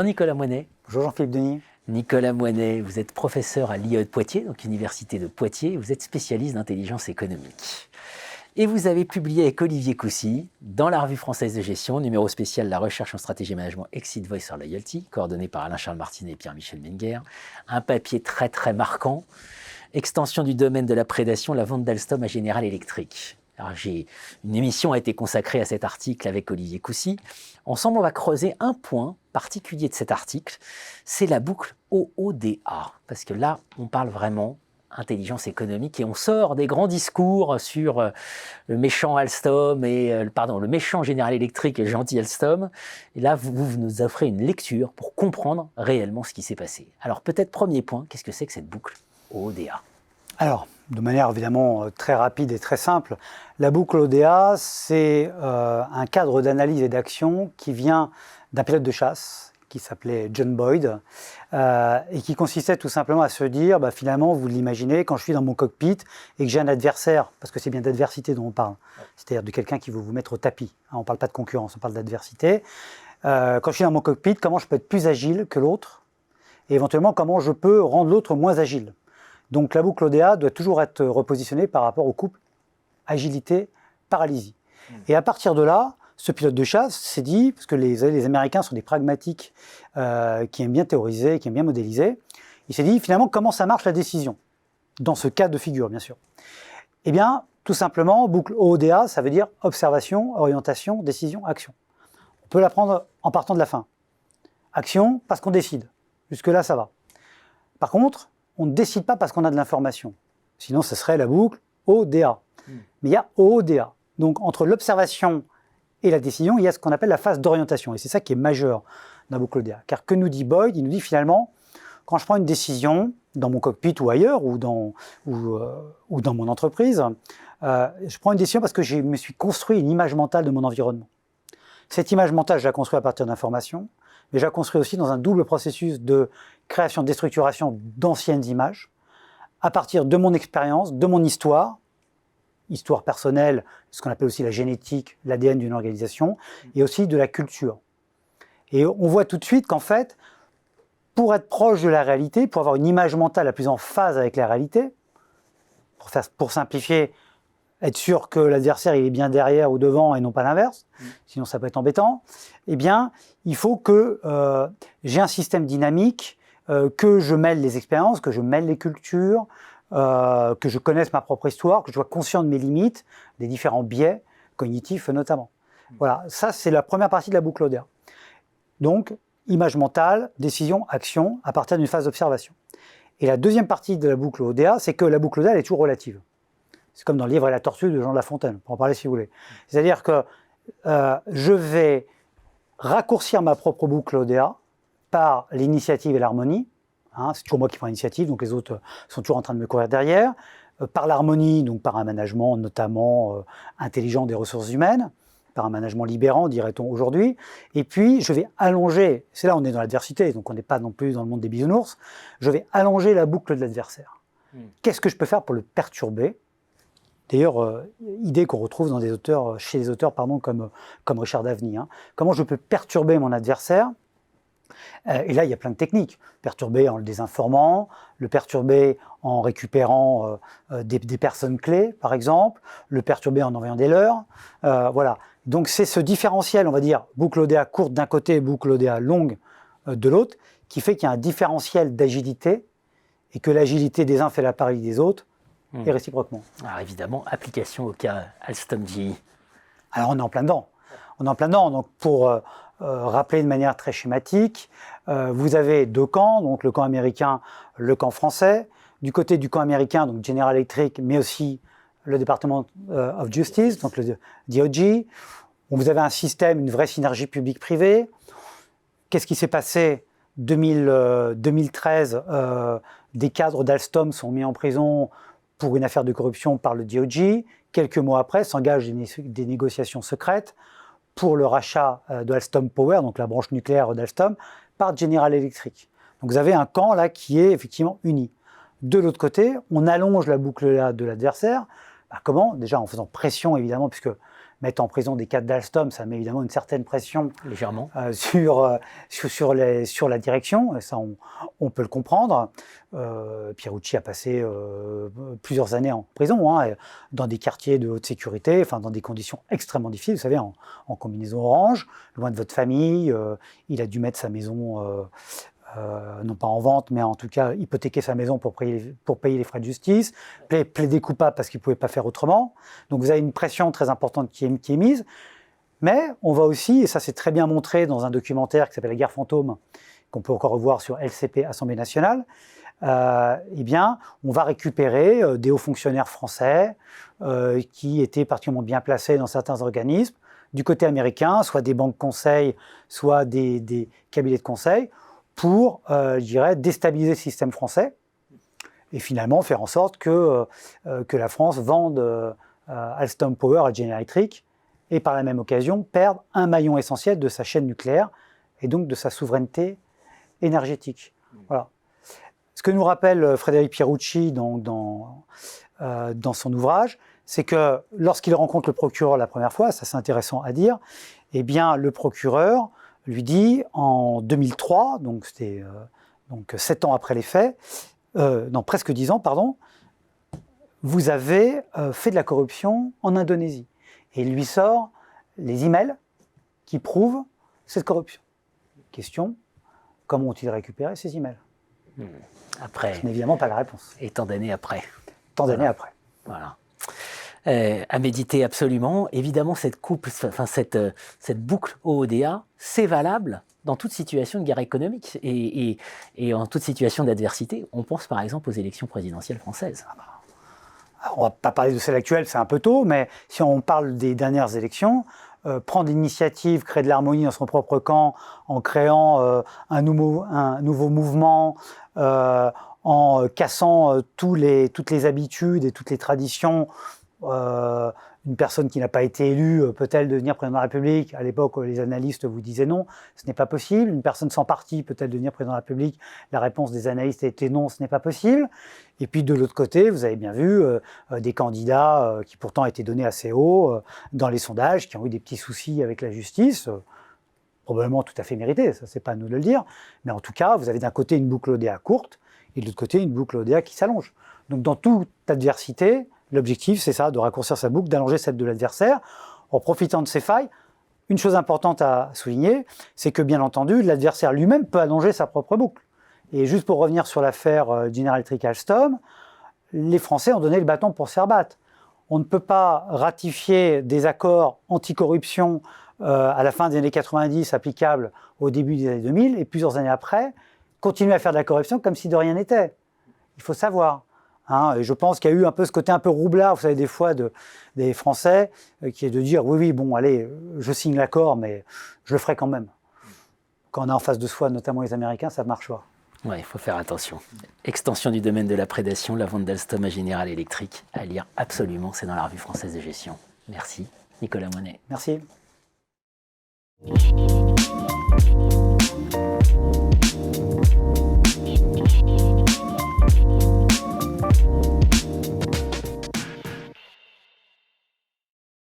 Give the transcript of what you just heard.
Bonjour Nicolas Moinet. Bonjour Jean-Philippe Denis. Nicolas Moinet, vous êtes professeur à l'IE de Poitiers, donc Université de Poitiers, vous êtes spécialiste d'intelligence économique. Et vous avez publié avec Olivier Coussy, dans la Revue française de gestion, numéro spécial La recherche en stratégie et management Exit Voice or Loyalty, coordonné par Alain-Charles Martinet et Pierre-Michel Menger, un papier très marquant, extension du domaine de la prédation, la vente d'Alstom à General Electric. Alors une émission a été consacrée à cet article avec Olivier Coussy. Ensemble, on va creuser un point particulier de cet article, c'est la boucle OODA, parce que là, on parle vraiment intelligence économique et on sort des grands discours sur le méchant Alstom le méchant General Electric et le gentil Alstom. Et là, vous nous offrez une lecture pour comprendre réellement ce qui s'est passé. Alors peut-être premier point, qu'est-ce que c'est que cette boucle OODA ? Alors, de manière évidemment très rapide et très simple, la boucle OODA, c'est un cadre d'analyse et d'action qui vient d'un pilote de chasse qui s'appelait John Boyd et qui consistait tout simplement à se dire, finalement, vous l'imaginez, quand je suis dans mon cockpit et que j'ai un adversaire, parce que c'est bien d'adversité dont on parle, c'est-à-dire de quelqu'un qui veut vous mettre au tapis, on ne parle pas de concurrence, on parle d'adversité. Quand je suis dans mon cockpit, comment je peux être plus agile que l'autre et éventuellement comment je peux rendre l'autre moins agile. Donc la boucle OODA doit toujours être repositionnée par rapport au couple agilité-paralysie. Et à partir de là, ce pilote de chasse s'est dit, parce que les Américains sont des pragmatiques qui aiment bien théoriser, qui aiment bien modéliser, il s'est dit finalement comment ça marche la décision, dans ce cas de figure bien sûr. Eh bien, tout simplement, boucle OODA, ça veut dire observation, orientation, décision, action. On peut la prendre en partant de la fin. Action, parce qu'on décide. Jusque-là, ça va. Par contre, on ne décide pas parce qu'on a de l'information. Sinon, ce serait la boucle ODA. Mais il y a OODA. Donc, entre l'observation et la décision, il y a ce qu'on appelle la phase d'orientation. Et c'est ça qui est majeur dans la boucle ODA. Car que nous dit Boyd ? Il nous dit finalement, quand je prends une décision, dans mon cockpit ou ailleurs, ou dans mon entreprise, je prends une décision parce que je me suis construit une image mentale de mon environnement. Cette image mentale, je la construis à partir d'informations, mais je la construis aussi dans un double processus de création, déstructuration d'anciennes images, à partir de mon expérience, de mon histoire personnelle, ce qu'on appelle aussi la génétique, l'ADN d'une organisation, et aussi de la culture. Et on voit tout de suite qu'en fait, pour être proche de la réalité, pour avoir une image mentale la plus en phase avec la réalité, pour simplifier, être sûr que l'adversaire il est bien derrière ou devant et non pas l'inverse, sinon ça peut être embêtant, eh bien, il faut que j'ai un système dynamique, que je mêle les expériences, que je mêle les cultures, que je connaisse ma propre histoire, que je sois conscient de mes limites, des différents biais cognitifs notamment. Voilà, ça c'est la première partie de la boucle OODA. Donc, image mentale, décision, action, à partir d'une phase d'observation. Et la deuxième partie de la boucle OODA, c'est que la boucle OODA elle est toujours relative. C'est comme dans le livre et la tortue de Jean de La Fontaine, pour en parler si vous voulez. C'est-à-dire que je vais raccourcir ma propre boucle OODA par l'initiative et l'harmonie. C'est toujours moi qui prends l'initiative, donc les autres sont toujours en train de me courir derrière. Par l'harmonie, donc par un management notamment intelligent des ressources humaines, par un management libérant, dirait-on aujourd'hui. Et puis, je vais allonger, c'est là on est dans l'adversité, donc on n'est pas non plus dans le monde des bisounours, je vais allonger la boucle de l'adversaire. Qu'est-ce que je peux faire pour le perturber ? D'ailleurs, idée qu'on retrouve dans des auteurs, chez les auteurs comme Richard Daveny. Comment je peux perturber mon adversaire ? Et là, il y a plein de techniques. Perturber en le désinformant, le perturber en récupérant des personnes clés, par exemple, le perturber en envoyant des leurres. Voilà. Donc c'est ce différentiel, on va dire, boucle OODA courte d'un côté, boucle OODA longue de l'autre, qui fait qu'il y a un différentiel d'agilité et que l'agilité des uns fait la paralysie des autres, et réciproquement. Alors évidemment, application au cas Alstom GE. Alors on est en plein dedans. Donc pour rappeler de manière très schématique, vous avez deux camps, donc le camp américain, le camp français. Du côté du camp américain, donc General Electric, mais aussi le Department of Justice, donc le DOJ. Vous avez un système, une vraie synergie publique-privée. Qu'est-ce qui s'est passé 2013, des cadres d'Alstom sont mis en prison pour une affaire de corruption par le DOJ. Quelques mois après, s'engagent des négociations secrètes pour le rachat de Alstom Power, donc la branche nucléaire d'Alstom, par General Electric. Donc vous avez un camp là qui est effectivement uni. De l'autre côté, on allonge la boucle là de l'adversaire. Comment ? Déjà en faisant pression évidemment, puisque mettre en prison des cadres d'Alstom, ça met évidemment une certaine pression Légèrement. sur la direction, et ça on peut le comprendre. Pierucci a passé plusieurs années en prison, hein, dans des quartiers de haute sécurité, enfin dans des conditions extrêmement difficiles, vous savez, en combinaison orange, loin de votre famille. Il a dû mettre sa maison, non pas en vente, mais en tout cas hypothéquer sa maison pour payer les frais de justice, plaider coupable parce qu'il ne pouvait pas faire autrement. Donc vous avez une pression très importante qui est mise. Mais on va aussi, et ça c'est très bien montré dans un documentaire qui s'appelle La guerre fantôme, qu'on peut encore revoir sur LCP Assemblée nationale, eh bien, on va récupérer des hauts fonctionnaires français qui étaient particulièrement bien placés dans certains organismes, du côté américain, soit des banques conseils, soit des cabinets de conseil, pour, je dirais, déstabiliser le système français et finalement faire en sorte que la France vende Alstom Power à General Electric et par la même occasion perde un maillon essentiel de sa chaîne nucléaire et donc de sa souveraineté énergétique. Voilà. Ce que nous rappelle Frédéric Pierucci dans son ouvrage, c'est que lorsqu'il rencontre le procureur la première fois, ça c'est intéressant à dire, eh bien le procureur lui dit en 2003, donc c'était 7 ans après les faits, non presque 10 ans, pardon, vous avez fait de la corruption en Indonésie. Et il lui sort les emails qui prouvent cette corruption. Question, comment ont-ils récupéré ces emails? Après. Ce n'est évidemment pas la réponse. Et tant d'années après. Tant d'années après. Voilà. À méditer absolument. Évidemment, cette boucle OODA, c'est valable dans toute situation de guerre économique et en toute situation d'adversité. On pense par exemple aux élections présidentielles françaises. Alors, on ne va pas parler de celle actuelle, c'est un peu tôt, mais si on parle des dernières élections, prendre l'initiative, créer de l'harmonie dans son propre camp, en créant un nouveau mouvement, en cassant toutes les habitudes et toutes les traditions. Une personne qui n'a pas été élue peut-elle devenir président de la République? À l'époque, les analystes vous disaient non, ce n'est pas possible. Une personne sans parti peut-elle devenir président de la République? La réponse des analystes était non, ce n'est pas possible. Et puis de l'autre côté, vous avez bien vu des candidats qui pourtant étaient donnés assez haut dans les sondages, qui ont eu des petits soucis avec la justice, probablement tout à fait mérités, ça c'est pas à nous de le dire. Mais en tout cas, vous avez d'un côté une boucle ODA courte et de l'autre côté une boucle ODA qui s'allonge. Donc dans toute adversité, l'objectif, c'est ça, de raccourcir sa boucle, d'allonger celle de l'adversaire, en profitant de ses failles. Une chose importante à souligner, c'est que, bien entendu, l'adversaire lui-même peut allonger sa propre boucle. Et juste pour revenir sur l'affaire General Electric Alstom, les Français ont donné le bâton pour se faire battre. On ne peut pas ratifier des accords anticorruption à la fin des années 90, applicables au début des années 2000, et plusieurs années après, continuer à faire de la corruption comme si de rien n'était. Il faut savoir. Et je pense qu'il y a eu un peu ce côté un peu roublard, vous savez, des fois des Français, qui est de dire oui, bon, allez, je signe l'accord, mais je le ferai quand même. Quand on a en face de soi, notamment les Américains, ça ne marche pas. Oui, il faut faire attention. Extension du domaine de la prédation, la vente d'Alstom à General Electric, à lire absolument, c'est dans la Revue française de gestion. Merci, Nicolas Monet. Merci.